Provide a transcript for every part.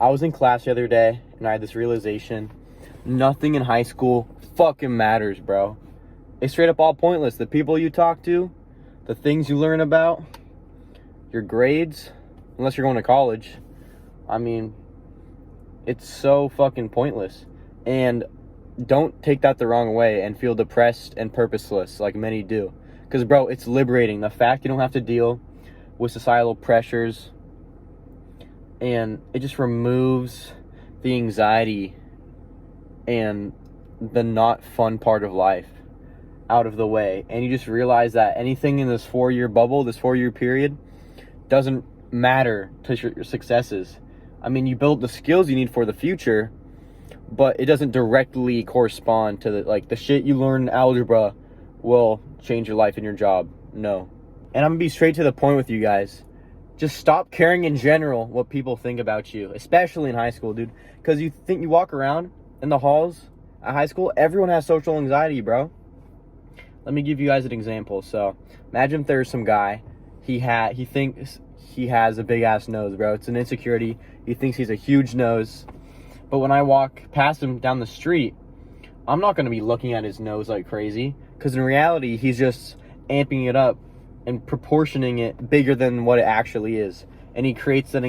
I was in class the other day and I had this realization. Nothing in high school fucking matters, bro. It's straight up all pointless. The people you talk to, the things you learn about, your grades, unless you're going to college. I mean, it's so fucking pointless. And don't take that the wrong way and feel depressed and purposeless like many do. Because, bro, it's liberating. The fact you don't have to deal with societal pressures, and it just removes the anxiety and the not fun part of life out of the way. And you just realize that anything in this 4-year bubble, this 4-year period, doesn't matter to your successes. I mean, you build the skills you need for the future, but it doesn't directly correspond to the shit you learn in algebra will change your life and your job. No. And I'm gonna be straight to the point with you guys. Just stop caring in general what people think about you, especially in high school, dude. Because you walk around in the halls at high school, everyone has social anxiety, bro. Let me give you guys an example. So imagine if there's some guy, he thinks he has a big ass nose, bro. It's an insecurity. He thinks he's a huge nose. But when I walk past him down the street, I'm not going to be looking at his nose like crazy, because in reality, he's just amping it up and proportioning it bigger than what it actually is. And he creates that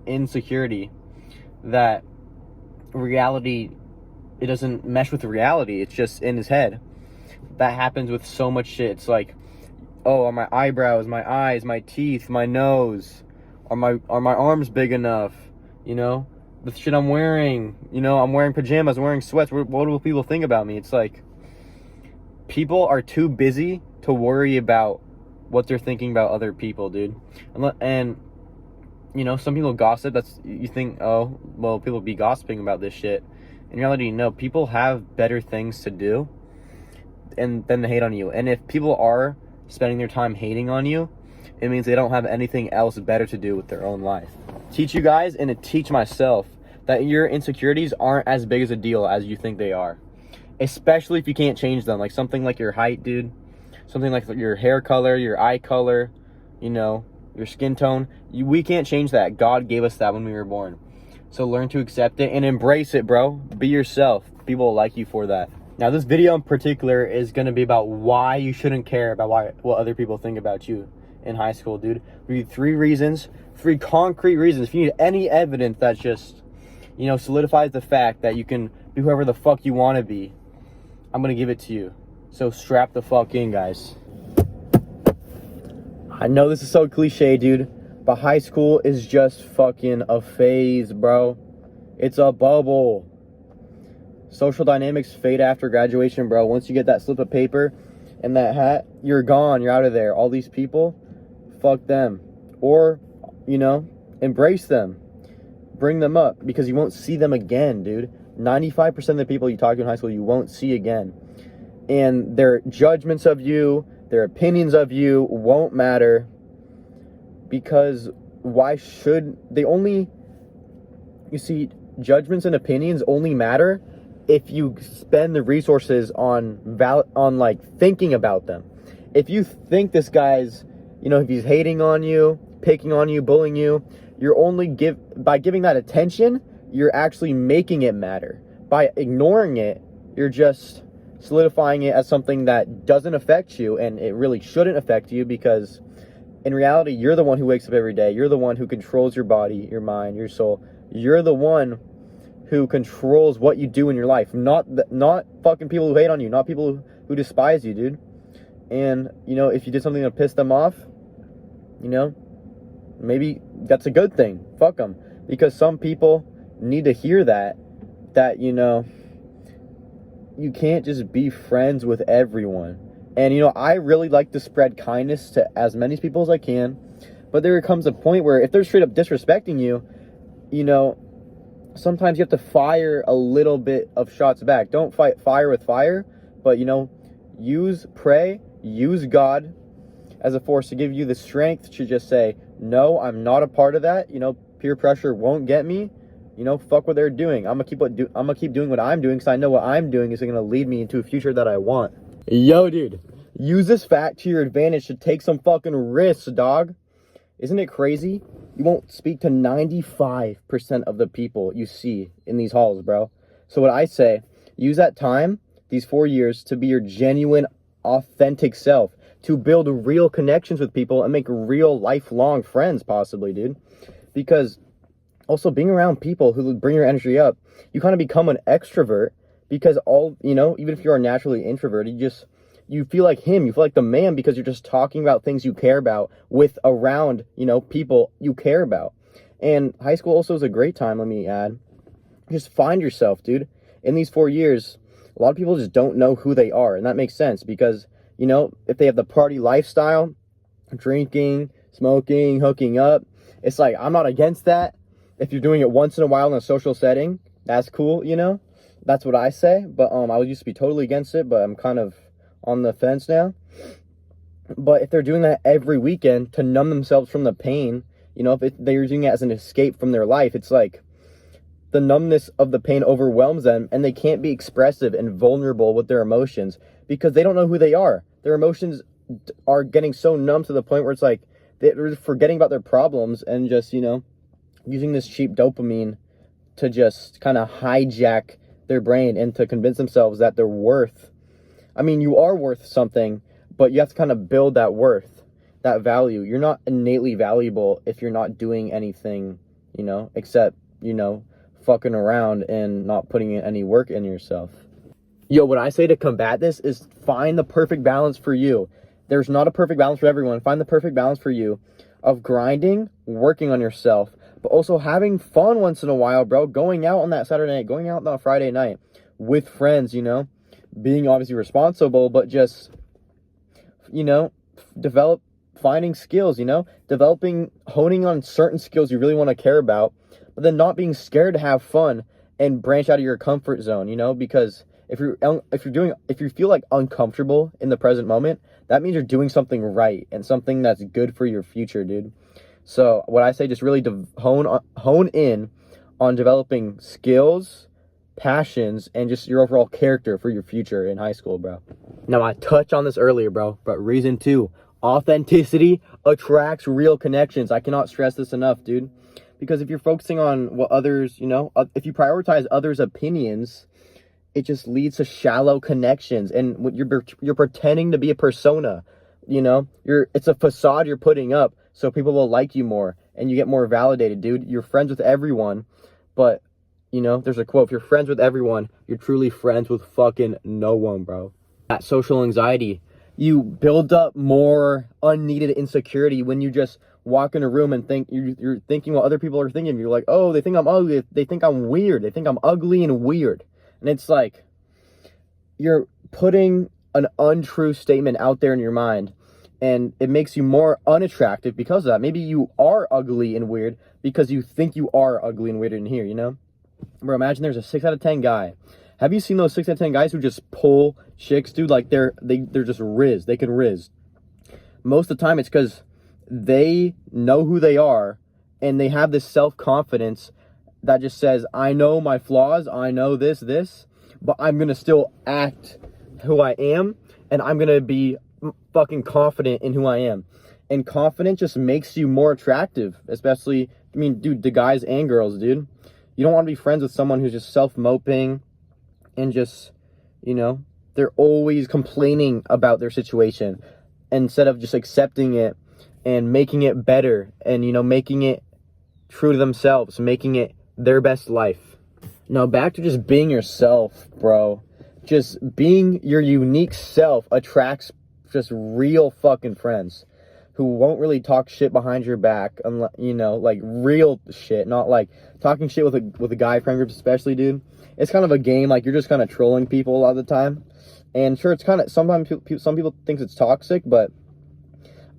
insecurity that reality, it doesn't mesh with reality. It's just in his head. That happens with so much shit. It's like, oh, are my eyebrows, my eyes, my teeth, my nose, are my arms big enough? You know, the shit I'm wearing, you know, I'm wearing pajamas, I'm wearing sweats. What will people think about me? It's like, people are too busy to worry about what they're thinking about other people, dude. And you know, some people gossip. You think, oh, well, people be gossiping about this shit. In reality, no, people have better things to do and then to hate on you. And if people are spending their time hating on you, it means they don't have anything else better to do with their own life. Teach you guys and to teach myself that your insecurities aren't as big as a deal as you think they are. Especially if you can't change them. Like something like your height, dude. Something like your hair color, your eye color, you know, your skin tone. We can't change that. God gave us that when we were born. So learn to accept it and embrace it, bro. Be yourself. People will like you for that. Now, this video in particular is going to be about why you shouldn't care about what other people think about you in high school, dude. We need 3 reasons, 3 concrete reasons. If you need any evidence that just, you know, solidifies the fact that you can be whoever the fuck you want to be, I'm going to give it to you. So strap the fuck in, guys. I know this is so cliche, dude, but high school is just fucking a phase, bro. It's a bubble. Social dynamics fade after graduation, bro. Once you get that slip of paper and that hat, you're gone. You're out of there. All these people, fuck them. Or, you know, embrace them. Bring them up, because you won't see them again, dude. 95% of the people you talk to in high school, you won't see again. And their judgments of you, their opinions of you won't matter, because why should they? You see, judgments and opinions only matter if you spend the resources on like thinking about them. If you think this guy's, you know, if he's hating on you, picking on you, bullying you, you're only by giving that attention, you're actually making it matter. By ignoring it, you're just solidifying it as something that doesn't affect you, and it really shouldn't affect you, because in reality, you're the one who wakes up every day. You're the one who controls your body, your mind, your soul. You're the one who controls what you do in your life, not fucking people who hate on you, not people who despise you, dude. And, you know, if you did something to piss them off, you know, maybe that's a good thing. Fuck them. Because some people need to hear that, you know, you can't just be friends with everyone. And, you know, I really like to spread kindness to as many people as I can. But there comes a point where if they're straight up disrespecting you, you know, sometimes you have to fire a little bit of shots back. Don't fight fire with fire, but, you know, use God as a force to give you the strength to just say, no, I'm not a part of that. You know, peer pressure won't get me. You know, fuck what they're doing. I'm gonna keep doing what I'm doing, because I know what I'm doing is gonna lead me into a future that I want. Yo, dude, use this fact to your advantage to take some fucking risks, dog. Isn't it crazy You won't speak to 95% of the people you see in these halls, bro. So what I say, use that time, these 4 years, to be your genuine, authentic self, to build real connections with people and make real lifelong friends, possibly, dude. Because also being around people who bring your energy up, you kind of become an extrovert, because even if you are naturally introverted, you feel like him, you feel like the man, because you're just talking about things you care about with around, people you care about. And high school also is a great time, let me add. Just find yourself, dude. In these 4 years, a lot of people just don't know who they are, and that makes sense because, if they have the party lifestyle, drinking, smoking, hooking up, it's like, I'm not against that. If you're doing it once in a while in a social setting, that's cool, That's what I say, but I used to be totally against it, but I'm kind of on the fence now. But if they're doing that every weekend to numb themselves from the pain, if they're doing it as an escape from their life, it's like the numbness of the pain overwhelms them and they can't be expressive and vulnerable with their emotions because they don't know who they are. Their emotions are getting so numb to the point where it's like they're forgetting about their problems and just, using this cheap dopamine to just kind of hijack their brain and to convince themselves that they're you are worth something, but you have to kind of build that worth, that value. You're not innately valuable if you're not doing anything, except, fucking around and not putting in any work in yourself. Yo, what I say to combat this is find the perfect balance for you. There's not a perfect balance for everyone. Find the perfect balance for you of grinding, working on yourself, but also having fun once in a while, bro. Going out on that Saturday night, going out on that Friday night with friends, being obviously responsible, but just, finding skills, honing on certain skills you really want to care about, but then not being scared to have fun and branch out of your comfort zone, because if you feel like uncomfortable in the present moment, that means you're doing something right and something that's good for your future, dude. So what I say, just really hone in on developing skills, passions, and just your overall character for your future in high school, bro. Now, I touched on this earlier, bro, but reason 2, authenticity attracts real connections. I cannot stress this enough, dude. Because if you're focusing on what others, if you prioritize others' opinions, it just leads to shallow connections. And what you're pretending to be a persona, it's a facade you're putting up so people will like you more and you get more validated, dude. You're friends with everyone, but there's a quote, if you're friends with everyone, you're truly friends with fucking no one, bro. That social anxiety, you build up more unneeded insecurity when you just walk in a room and think you're thinking what other people are thinking. You're like, oh, they think I'm ugly. They think I'm weird. They think I'm ugly and weird. And it's like you're putting an untrue statement out there in your mind, and it makes you more unattractive because of that. Maybe you are ugly and weird because you think you are ugly and weird in here, Bro, imagine there's a 6 out of 10 guy. Have you seen those 6 out of 10 guys who just pull chicks, dude? Like they're just riz. They can riz. Most of the time it's because they know who they are and they have this self-confidence that just says, I know my flaws, I know this, but I'm going to still act who I am, and I'm going to be fucking confident in who I am. And confidence just makes you more attractive, especially, dude, the guys and girls, dude. You don't want to be friends with someone who's just self-moping and just, they're always complaining about their situation instead of just accepting it and making it better and, making it true to themselves, making it their best life. Now, back to just being yourself, bro. Just being your unique self attracts just real fucking friends who won't really talk shit behind your back, like real shit, not like talking shit with a guy friend group, especially, dude. It's kind of a game, like you're just kind of trolling people a lot of the time. And sure, it's kind of, sometimes some people think it's toxic, but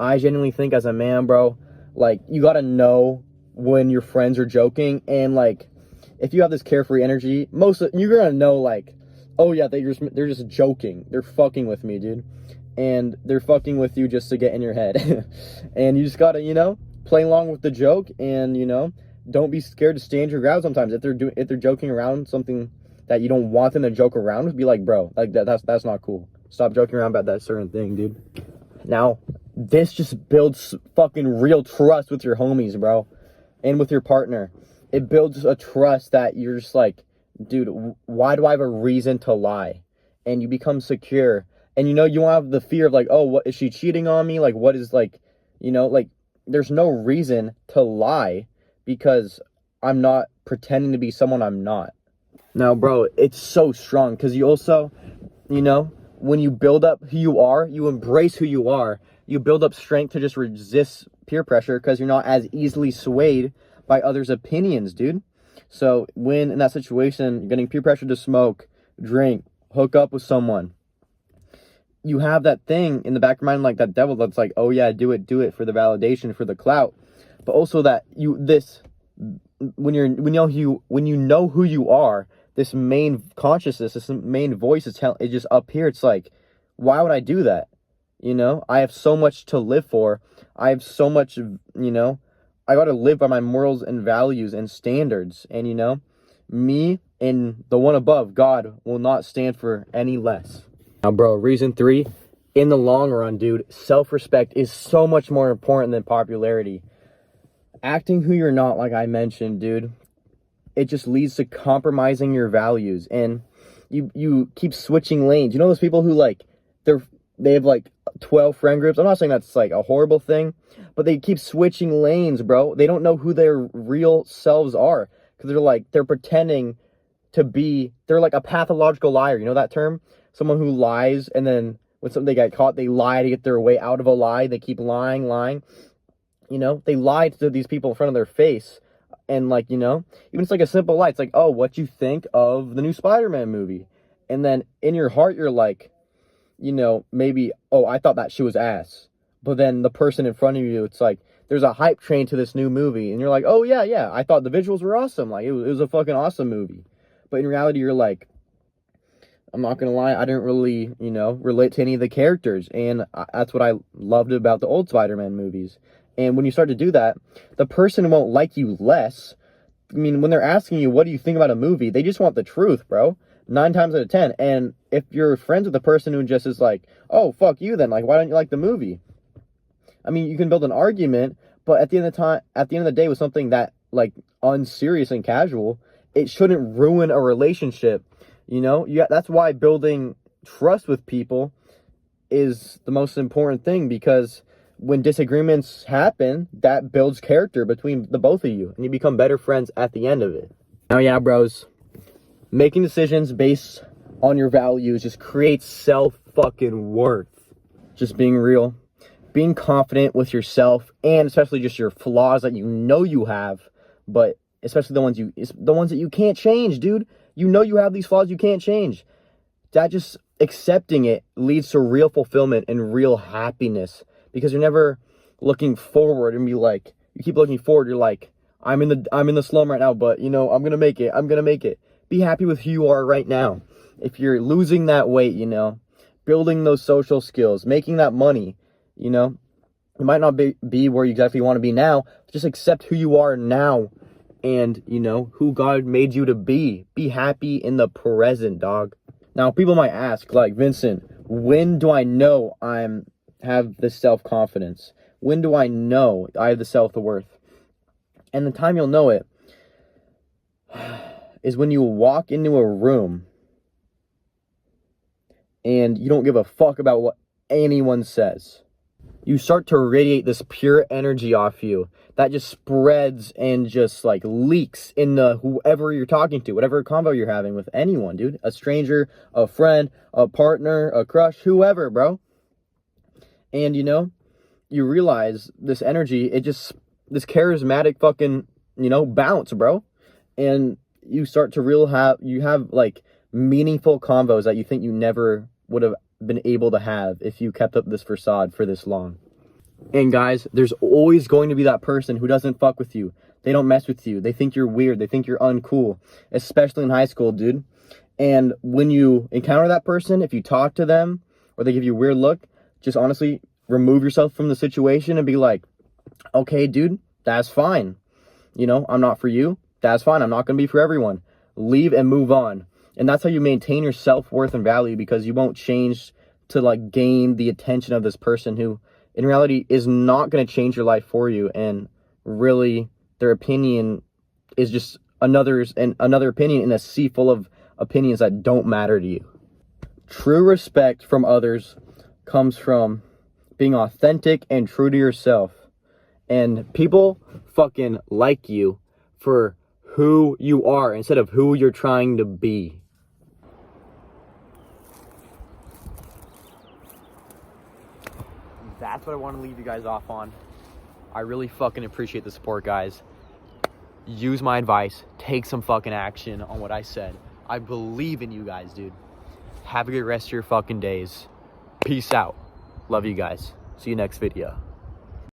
I genuinely think as a man, bro, like you gotta know when your friends are joking, and like if you have this carefree energy, you're gonna know like, oh yeah, they're just joking, they're fucking with me, dude, and they're fucking with you just to get in your head. And you just gotta play along with the joke, and don't be scared to stand your ground sometimes. If they're joking around something that you don't want them to joke around with, be like, bro, like that's not cool. Stop joking around about that certain thing, dude. Now, this just builds fucking real trust with your homies, bro. and with your partner. It builds a trust that you're just like, dude, why do I have a reason to lie? And you become secure. And you won't have the fear of like, oh, what is she cheating on me? Like, what is like, like there's no reason to lie because I'm not pretending to be someone I'm not. Now, bro, it's so strong because you also, when you build up who you are, you embrace who you are, you build up strength to just resist peer pressure because you're not as easily swayed by others' opinions, dude. So when in that situation, you're getting peer pressure to smoke, drink, hook up with someone, you have that thing in the back of your mind, like that devil that's like, oh yeah, do it for the validation, for the clout. But also that when you know who you are, this main consciousness, this main voice is just up here. It's like, why would I do that? I have so much to live for. I have so much, I got to live by my morals and values and standards. And, me and the one above, God, will not stand for any less. Now, bro, reason 3, in the long run, dude, self-respect is so much more important than popularity. Acting who you're not, like I mentioned, dude, it just leads to compromising your values. And you keep switching lanes. Those people who like, they have like 12 friend groups. I'm not saying that's like a horrible thing, but they keep switching lanes, bro. They don't know who their real selves are because they're pretending to be, they're like a pathological liar. You know that term? Someone who lies, and then when they get caught, they lie to get their way out of a lie. They keep lying. They lie to these people in front of their face. And like, even it's like a simple lie. It's like, oh, what you think of the new Spider-Man movie? And then in your heart, you're like, maybe, oh, I thought that shit was ass. But then the person in front of you, it's like, there's a hype train to this new movie. And you're like, oh, yeah, I thought the visuals were awesome. Like, it was a fucking awesome movie. But in reality, you're like, I'm not going to lie, I didn't really, relate to any of the characters. And that's what I loved about the old Spider-Man movies. And when you start to do that, the person won't like you less. I mean, when they're asking you, what do you think about a movie? They just want the truth, bro. 9 times out of 10. And if you're friends with a person who just is like, oh, fuck you then. Like, why don't you like the movie? I mean, you can build an argument, but at the end of the day, with something that like unserious and casual, it shouldn't ruin a relationship. That's why building trust with people is the most important thing, because when disagreements happen, that builds character between the both of you, and you become better friends at the end of it. Now, yeah, bros, making decisions based on your values just creates self-fucking-worth. Just being real, being confident with yourself, and especially just your flaws that you have, but especially the ones that you can't change, dude. You have these flaws you can't change. That just accepting it leads to real fulfillment and real happiness, because you're never looking forward and you keep looking forward. You're like, I'm in the slum right now, but I'm gonna make it. Be happy with who you are right now. If you're losing that weight, building those social skills, making that money, it might not be where you exactly want to be now. Just accept who you are now, and who God made you to be. Be happy in the present, dog. Now, people might ask, like, Vincent, when do I know have the self-confidence? When do I know I have the self-worth? And the time you'll know it is when you walk into a room and you don't give a fuck about what anyone says. You start to radiate this pure energy off you that just spreads and just like leaks into whoever you're talking to, whatever convo you're having with anyone, dude. A stranger, a friend, a partner, a crush, whoever, bro. And you realize this energy, this charismatic fucking, bounce, bro. And you start to you have like meaningful convos that you think you never would have been able to have if you kept up this facade for this long. And guys, there's always going to be that person who doesn't fuck with you. They don't mess with you. They think you're weird. They think you're uncool, especially in high school, dude. And when you encounter that person, if you talk to them or they give you a weird look, just honestly remove yourself from the situation and be like, okay, dude, that's fine. I'm not for you. That's fine. I'm not going to be for everyone. Leave and move on. And that's how you maintain your self-worth and value, because you won't change to like gain the attention of this person who in reality is not going to change your life for you and really their opinion is just another opinion in a sea full of opinions that don't matter to you. True respect from others comes from being authentic and true to yourself. And people fucking like you for who you are instead of who you're trying to be. That's what I want to leave you guys off on. I really fucking appreciate the support, guys. Use my advice. Take some fucking action on what I said. I believe in you guys, dude. Have a good rest of your fucking days. Peace out. Love you guys. See you next video.